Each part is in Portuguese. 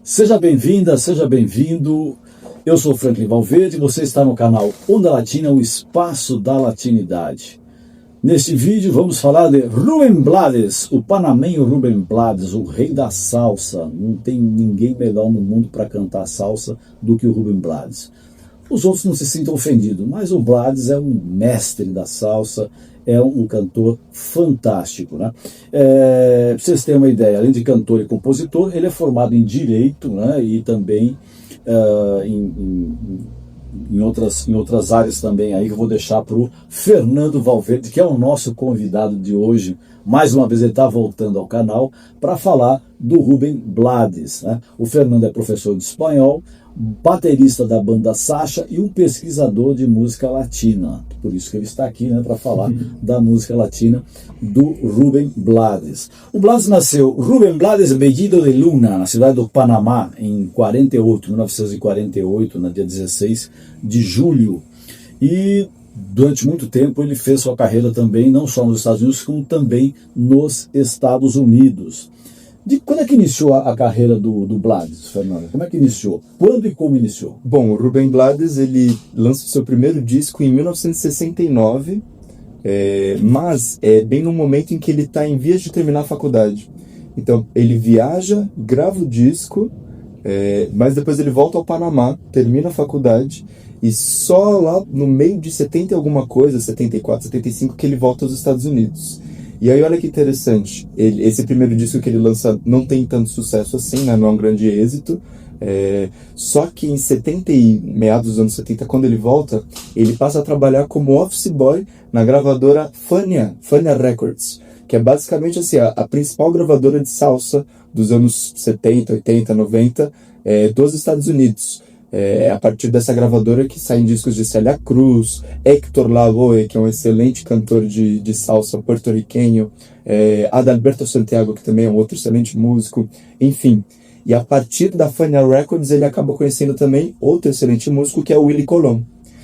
Seja bem-vinda, seja bem-vindo. Eu sou Franklin Valverde e você está no canal Onda Latina, o espaço da latinidade. Neste vídeo vamos falar de Rubén Blades, o panamenho Rubén Blades, o rei da salsa. Não tem ninguém melhor no mundo para cantar salsa do que o Rubén Blades. Os outros não se sintam ofendidos, mas o Blades é um mestre da salsa, é um cantor fantástico, né? Para vocês terem uma ideia, além de cantor e compositor, ele é formado em Direito, né? E também em outras áreas também aí que eu vou deixar para o Fernando Valverde, que é o nosso convidado de hoje. Mais uma vez ele está voltando ao canal para falar do Rubén Blades, né? O Fernando é professor de espanhol, baterista da banda Sacha e um pesquisador de música latina. Por isso que ele está aqui, né, para falar da música latina do Rubén Blades. O Blades nasceu, Rubén Blades Bellido de Luna, na cidade do Panamá, em 1948, no dia 16 de julho. E durante muito tempo ele fez sua carreira também, não só nos Estados Unidos, como também nos Estados Unidos. Quando é que iniciou a carreira do Blades, Fernando? Como é que iniciou? Quando e como iniciou? Bom, o Rubén Blades, ele lança o seu primeiro disco em 1969, mas é bem no momento em que ele está em vias de terminar a faculdade. Então, ele viaja, grava o disco, mas depois ele volta ao Panamá, termina a faculdade, e só lá no meio de 70 e alguma coisa, 74, 75, que ele volta aos Estados Unidos. E aí olha que interessante, esse primeiro disco que ele lança não tem tanto sucesso assim, né? Não é um grande êxito, só que em meados dos anos 70, quando ele volta, ele passa a trabalhar como office boy na gravadora Fania Records, que é basicamente assim, a principal gravadora de salsa dos anos 70, 80, 90 dos Estados Unidos. É a partir dessa gravadora que saem discos de Celia Cruz, Héctor Lavoe, que é um excelente cantor de salsa porto-riquenho, Adalberto Santiago, que também é um outro excelente músico, enfim. E a partir da Fania Records ele acaba conhecendo também outro excelente músico, que é o Willie Colón.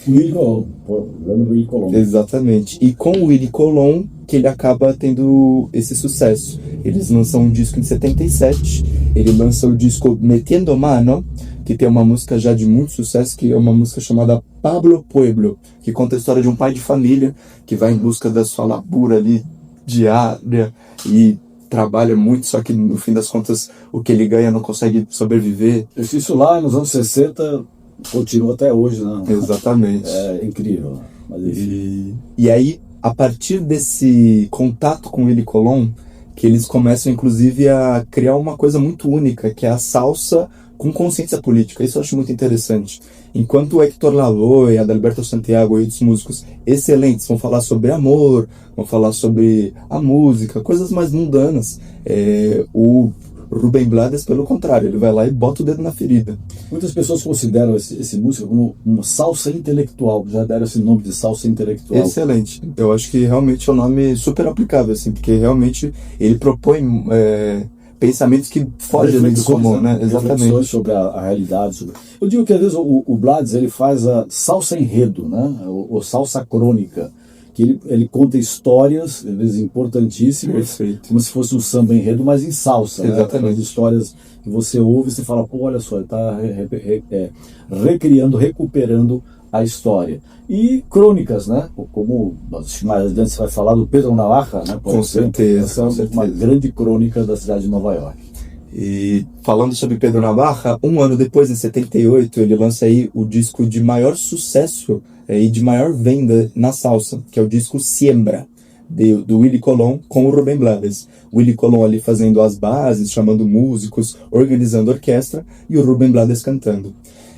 Willie Colón. Exatamente. E com o Willie Colón que ele acaba tendo esse sucesso. Eles lançam um disco em 77, ele lança o disco Metiendo Mano, que tem uma música já de muito sucesso, que é uma música chamada Pablo Pueblo, que conta a história de um pai de família que vai em busca da sua labura ali diária e trabalha muito, só que no fim das contas o que ele ganha não consegue sobreviver. Isso lá nos anos 60 continua até hoje, né? Exatamente. É incrível. Mas e aí, a partir desse contato com o Willie Colón, que eles começam inclusive a criar uma coisa muito única, que é a salsa com consciência política. Isso eu acho muito interessante. Enquanto o Héctor Lavoe, Adalberto Santiago e outros músicos excelentes vão falar sobre amor, vão falar sobre a música, coisas mais mundanas, o Rubén Blades, pelo contrário, ele vai lá e bota o dedo na ferida. Muitas pessoas consideram esse músico como uma salsa intelectual, já deram esse nome de salsa intelectual. Excelente. Eu acho que realmente é um nome super aplicável, assim, porque realmente ele propõe pensamentos que fogem do comum, né? Exatamente. Sobre a realidade. Eu digo que às vezes o Blades ele faz a salsa enredo, né? Ou salsa crônica, que ele conta histórias, às vezes importantíssimas, perfeito, como se fosse um samba enredo, mas em salsa. Exatamente. Né? Histórias que você ouve e você fala, pô, olha só, ele está recriando, recuperando a história. E crônicas, né? Como mais adiante você vai falar do Pedro Navarra, né? Com certeza. Essa é uma grande crônica da cidade de Nova York. E falando sobre Pedro Navarra, um ano depois, em 78, ele lança aí o disco de maior sucesso e de maior venda na salsa, que é o disco Siembra, do Willie Colón com o Rubén Blades. O Willie Colón ali fazendo as bases, chamando músicos, organizando orquestra, e o Rubén Blades cantando.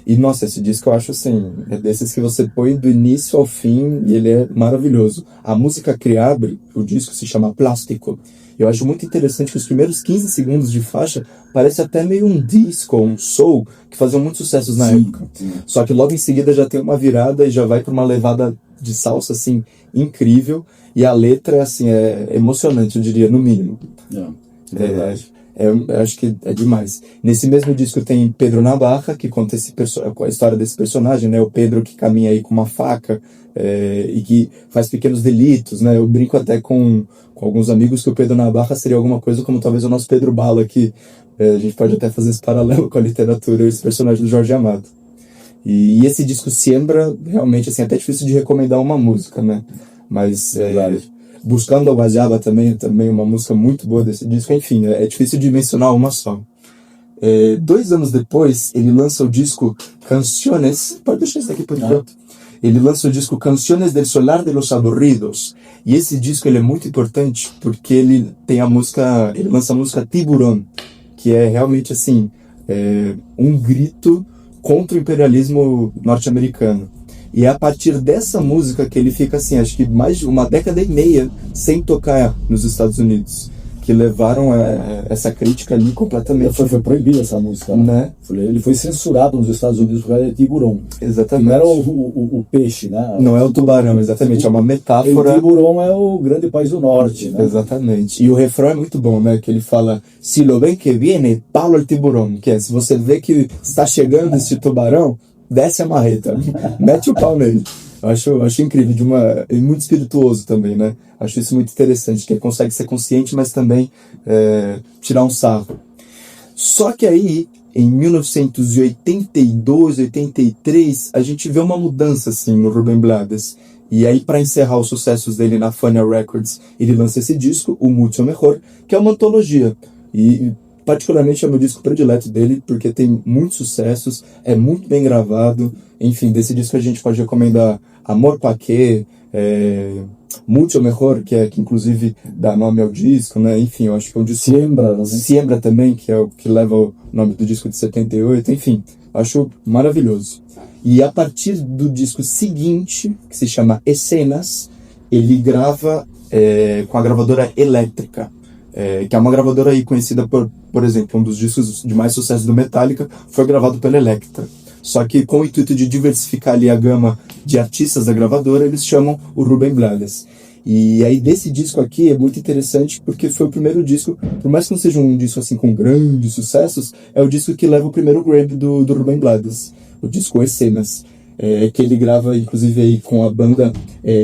E nossa, esse disco eu acho assim, é desses que você põe do início ao fim e ele é maravilhoso. A música que abre o disco se chama Plástico. Eu acho muito interessante que os primeiros 15 segundos de faixa parece até meio um disco, um soul, que faziam muitos sucessos na época. Sim. Só que logo em seguida já tem uma virada e já vai para uma levada de salsa assim incrível. E a letra assim, é emocionante, eu diria, no mínimo. É verdade. Eu acho que é demais. Nesse mesmo disco tem Pedro Navarra, que conta a história desse personagem, né? O Pedro que caminha aí com uma faca e que faz pequenos delitos, né? Eu brinco até com alguns amigos que o Pedro Navarra seria alguma coisa como talvez o nosso Pedro Bala, que a gente pode até fazer esse paralelo com a literatura e esse personagem do Jorge Amado. E esse disco Siembra, realmente, assim, é até difícil de recomendar uma música, né? Mas Buscando a Guajaba também uma música muito boa desse disco. Enfim, é difícil de mencionar uma só. 2 anos depois, ele lança o disco Canciones... Pode deixar isso aqui por enquanto. Ele lança o disco Canciones del Solar de los Aburridos. E esse disco ele é muito importante porque ele tem a música... Ele lança a música Tiburón, que é realmente, assim, um grito contra o imperialismo norte-americano. E é a partir dessa música que ele fica, assim, acho que mais de 1 década e meia sem tocar nos Estados Unidos, que levaram essa crítica ali completamente. Foi proibida essa música, né? Ele foi censurado nos Estados Unidos por causa de tiburão. Exatamente. Não era o peixe, né? Não é o tubarão, exatamente, é uma metáfora. O tiburão é o grande país do norte, né? Exatamente. E o refrão é muito bom, né? Que ele fala, si lo ven que viene, Paulo el tiburón. Que é, se você vê que está chegando esse tubarão, desce a marreta, mete o pau nele. Eu acho incrível, e muito espirituoso também, né? Acho isso muito interessante, que ele consegue ser consciente, mas também tirar um sarro. Só que aí, em 1982, 83, a gente vê uma mudança, assim, no Rubén Blades. E aí, para encerrar os sucessos dele na Fania Records, ele lança esse disco, o Mucho Mejor, que é uma antologia. E particularmente é o meu disco predileto dele, porque tem muitos sucessos, é muito bem gravado. Enfim, desse disco a gente pode recomendar Amor Pa' Qué, Mucho Mejor, que inclusive dá nome ao disco, né? Enfim, eu acho que é um disco... Siembra também, que é o que leva o nome do disco de 78. Enfim, acho maravilhoso. E a partir do disco seguinte, que se chama Escenas, ele grava com a gravadora Elétrica. Que é uma gravadora aí conhecida por exemplo, um dos discos de mais sucesso do Metallica foi gravado pela Elektra. Só que com o intuito de diversificar ali a gama de artistas da gravadora, eles chamam o Rubén Blades. E aí desse disco aqui é muito interessante porque foi o primeiro disco, por mais que não seja um disco assim com grandes sucessos, é o disco que leva o primeiro Grammy do Rubén Blades, o disco Escenas, que ele grava inclusive aí com a banda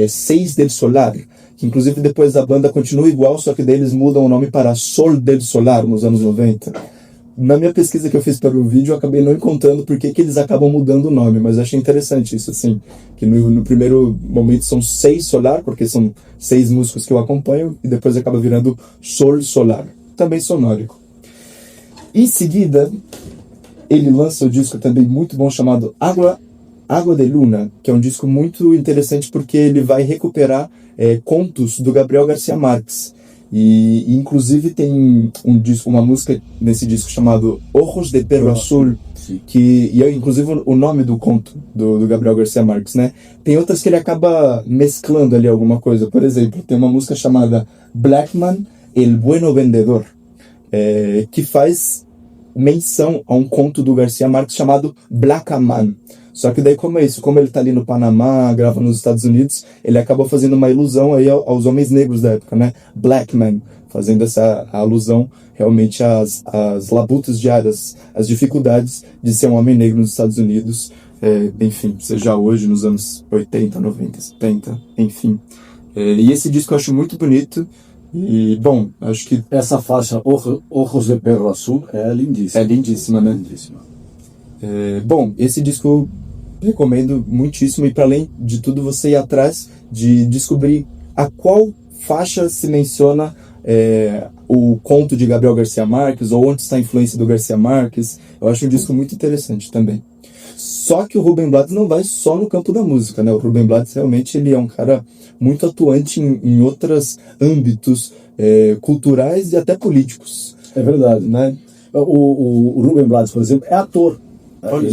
Seis del Solar, que inclusive depois a banda continua igual, só que daí eles mudam o nome para Sol del Solar nos anos 90. Na minha pesquisa que eu fiz para o vídeo, eu acabei não encontrando por que eles acabam mudando o nome, mas eu achei interessante isso, assim, que no primeiro momento são 6 Solar, porque são 6 músicos que eu acompanho, e depois acaba virando Sol Solar, também sonórico. Em seguida, ele lança o disco também muito bom chamado Água de Luna, que é um disco muito interessante porque ele vai recuperar contos do Gabriel García Márquez. E inclusive tem uma música nesse disco chamado Ojos de Perro Azul, e é inclusive o nome do conto do Gabriel García Márquez, né? Tem outras que ele acaba mesclando ali alguma coisa. Por exemplo, tem uma música chamada Blackman, El Bueno Vendedor, que faz menção a um conto do García Márquez chamado Blackaman. Só que daí como ele tá ali no Panamá, grava nos Estados Unidos, ele acaba fazendo uma ilusão aí aos homens negros da época, né? Black man, fazendo essa alusão realmente às labutas diárias, às dificuldades de ser um homem negro nos Estados Unidos, enfim, seja hoje, nos anos 80, 90, 70, enfim. E esse disco eu acho muito bonito. E, bom, acho que essa faixa Ojos de Perro Azul é lindíssima. É lindíssima, né? Lindíssima. Bom, esse disco eu recomendo muitíssimo, e para além de tudo você ir atrás de descobrir a qual faixa se menciona o conto de Gabriel García Márquez, ou onde está a influência do García Márquez. Eu acho um disco muito interessante também. Só que o Rubén Blades não vai só no campo da música, né? O Rubén Blades realmente ele é um cara muito atuante em outros âmbitos culturais e até políticos. É verdade, né? O Rubén Blades, por exemplo, é ator.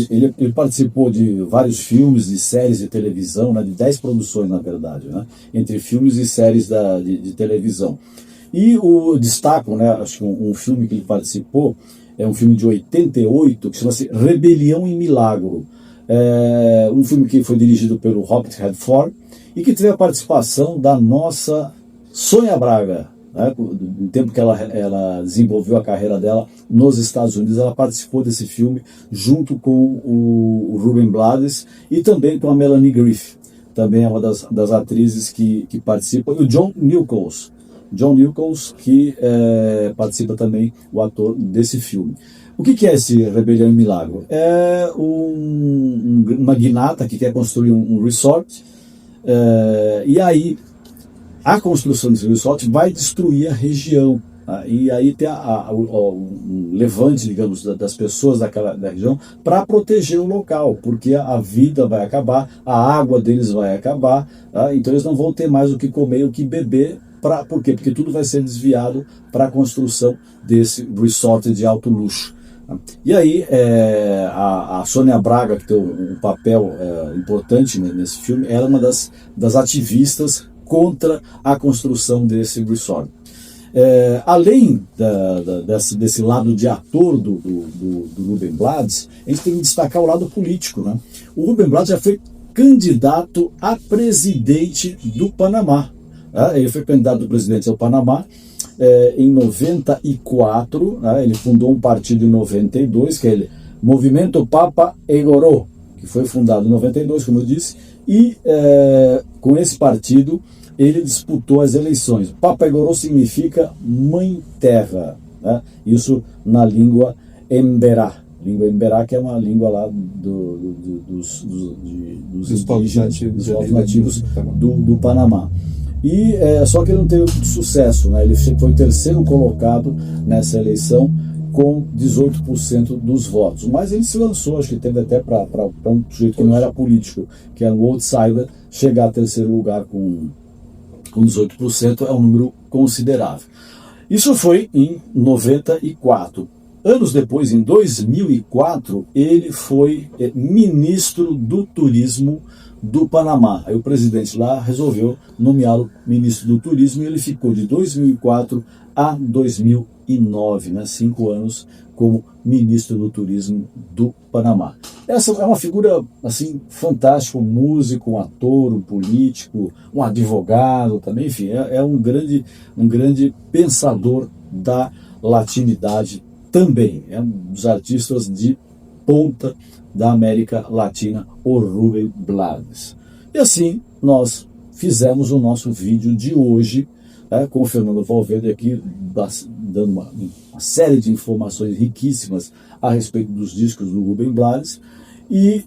Ele participou de vários filmes e séries de televisão, né, de 10 produções, na verdade, né, entre filmes e séries de televisão. E destaco, né, acho que um filme que ele participou, é um filme de 88, que chama-se Rebelião em Milagro. Um filme que foi dirigido pelo Robert Redford e que teve a participação da nossa Sônia Braga. né? No tempo que ela desenvolveu a carreira dela nos Estados Unidos, ela participou desse filme junto com o Ruben Blades e também com a Melanie Griffith, também é uma das atrizes que participam, e o John Nichols, que participa também, o ator desse filme. O que é esse Rebelião e Milagro? É um magnata que quer construir um resort, e aí a construção desse resort vai destruir a região. E aí tem um levante, digamos, das pessoas da região para proteger o local, porque a vida vai acabar, a água deles vai acabar, então eles não vão ter mais o que comer, o que beber. Por quê? Porque tudo vai ser desviado para a construção desse resort de alto luxo. E aí a Sônia Braga, que tem um papel importante nesse filme, ela é uma das ativistas contra a construção desse resort. Além desse lado de ator do Ruben Blades, a gente tem que destacar o lado político, né? O Ruben Blades já foi candidato a presidente do Panamá. Ele foi candidato a presidente do Panamá em 94, ele fundou um partido em 92, que é o Movimento Papa Egoró, que foi fundado em 92, como eu disse, e com esse partido ele disputou as eleições. Papa Egoró significa Mãe Terra, né? Isso na língua Emberá. Língua Emberá, que é uma língua lá dos indígenas, dos povos nativos do Panamá. E só que ele não teve muito sucesso, né? Ele foi o terceiro colocado nessa eleição com 18% dos votos. Mas ele se lançou, acho que teve até para um sujeito que não era político, que era um outsider, chegar a terceiro lugar com 18% é um número considerável. Isso foi em 94. Anos depois, em 2004, ele foi ministro do Turismo do Panamá. Aí o presidente lá resolveu nomeá-lo ministro do Turismo e ele ficou de 2004 a 2009, né, 5 anos como ministro do Turismo do Panamá. Essa é uma figura assim fantástica, um músico, um ator, um político, um advogado também, enfim, é um grande pensador da latinidade também. É um dos artistas de ponta da América Latina, o Ruben Blades. E assim nós fizemos o nosso vídeo de hoje, com o Fernando Valverde aqui, dando uma série de informações riquíssimas a respeito dos discos do Ruben Blades. E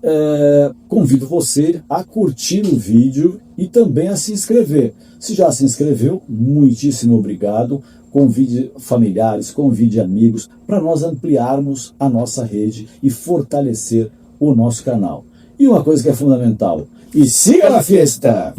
convido você a curtir o vídeo e também a se inscrever. Se já se inscreveu, muitíssimo obrigado. Convide familiares, convide amigos, para nós ampliarmos a nossa rede e fortalecer o nosso canal. E uma coisa que é fundamental, e siga na fiesta!